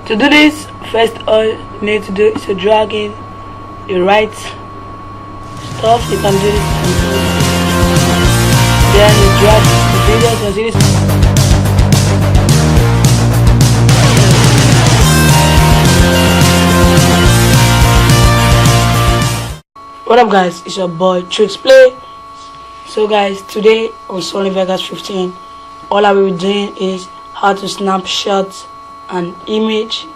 To do this, first all you need to do is to drag in the right stuff. You can do this then you drag the video to see this. What up guys, it's your boy Tricks Play. So guys, today on SONY Vegas 15, all I will be doing is how to snapshot an image,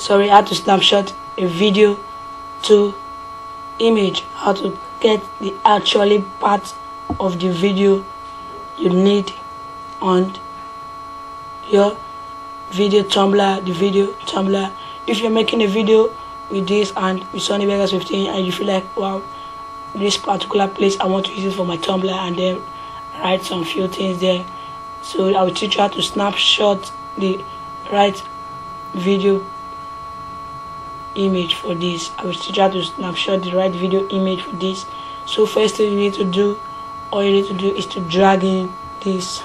how to snapshot a video to image, how to get the actually part of the video you need on your video Tumblr, the video Tumblr. If you're making a video with this and with SONY Vegas 15 and you feel like, wow, this particular place I want to use it for my Tumblr, and then write some few things there, so I will teach you how to snapshot the right video image for this. I will teach you how to snapshot the right video image for this. So first thing you need to do, all you need to do is to drag in this.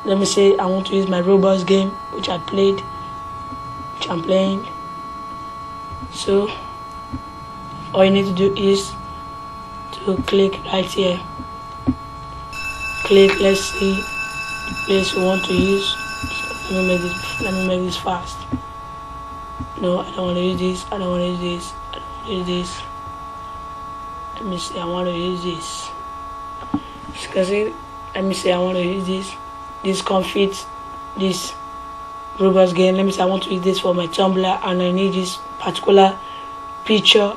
Let me say I want to use my Roblox game which I'm playing. So all you need to do is to click right here. Click, let's see the place you want to use. So let me make this fast. No, I don't want to use this. I don't want to use this. I don't want to use this. Let me say I want to use this. Let me say I want to use this. This confits this Roblox game. Let me say I want to use this for my Tumblr, and I need this particular picture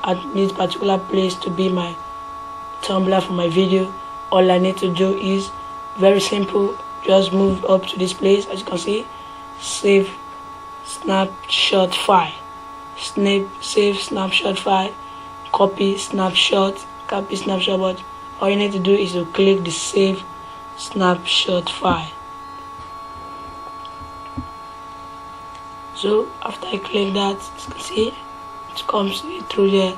at this particular place to be my Tumblr for my video. All I need to do is very simple. Just move up to this place. As you can see, save snapshot file. Save snapshot file. Copy snapshot. But all you need to do is to click the save snapshot file. So after I click that, you can see it comes through there.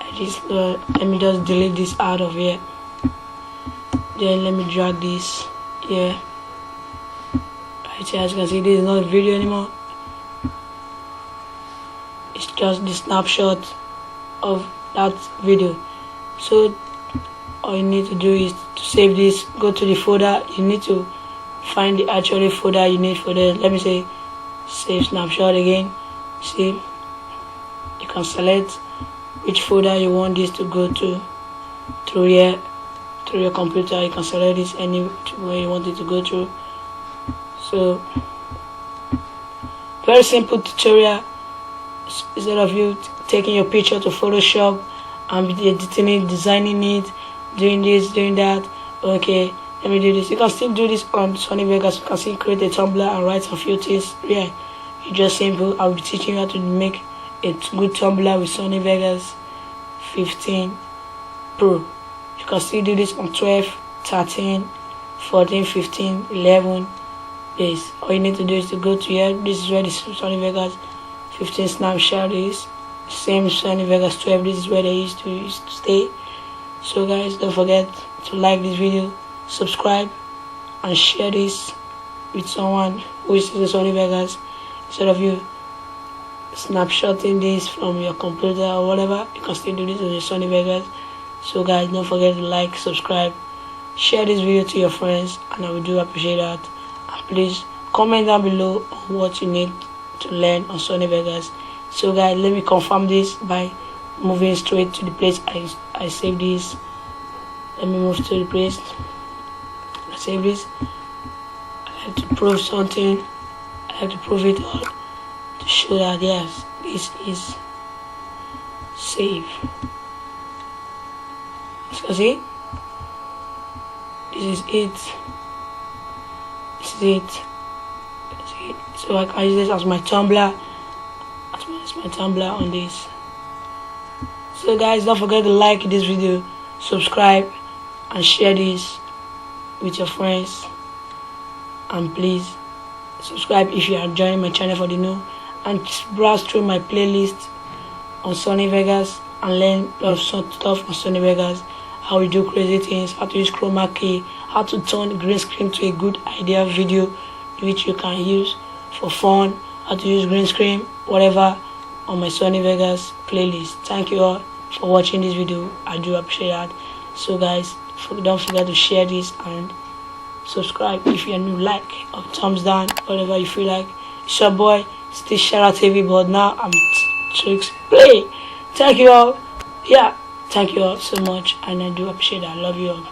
Let me just delete this out of here. Then let me drag this here. Right here, as you can see, this is not a video anymore. It's just the snapshot of that video. So all you need to do is to save this. Go to the folder. You need to find the actual folder you need for this. Let me say save snapshot again. See, you can select which folder you want this to go to through here. Through your computer, you can select this anywhere you want it to go through. So very simple tutorial. Instead of you taking your picture to Photoshop and editing it, designing it, doing this, doing that, okay, let me do this. You can still do this on SONY Vegas. You can still create a Tumblr and write some few things. Yeah, it's just simple. I'll be teaching you how to make a good Tumblr with SONY Vegas 15 Pro. You can still do this on 12, 13, 14, 15, 11 days. All you need to do is to go to here. This is where the SONY Vegas 15 snapshot is. Same SONY Vegas 12. This is where they used to stay. So guys, don't forget to like this video, subscribe, and share this with someone who is in SONY Vegas. Instead of you snapshotting this from your computer or whatever, you can still do this on your SONY Vegas. So guys, don't forget to like, subscribe, share this video to your friends, and I would do appreciate that. And please comment down below on what you need to learn on SONY Vegas. So guys, let me confirm this by moving straight to the place I saved this. Let me move to the place I save this. I have to prove something. I have to prove it all to show that yes, this is safe. So see, this is it. See, so I can use this as my Tumblr. As my Tumblr on this. So guys, don't forget to like this video, subscribe, and share this with your friends. And please subscribe if you are joining my channel for the new, and browse through my playlist on SONY Vegas and learn a lot of stuff on SONY Vegas. How we do crazy things, how to use chroma key, how to turn green screen to a good idea video, which you can use for fun, how to use green screen, whatever, on my Sony Vegas playlist. Thank you all for watching this video. I do appreciate that. So guys, don't forget to share this and subscribe if you're new, like or thumbs down, whatever you feel like. It's your boy, still Shout Out TV, but now I'm Tricks Play. Thank you all. Yeah, thank you all so much, and I do appreciate that. I love you all.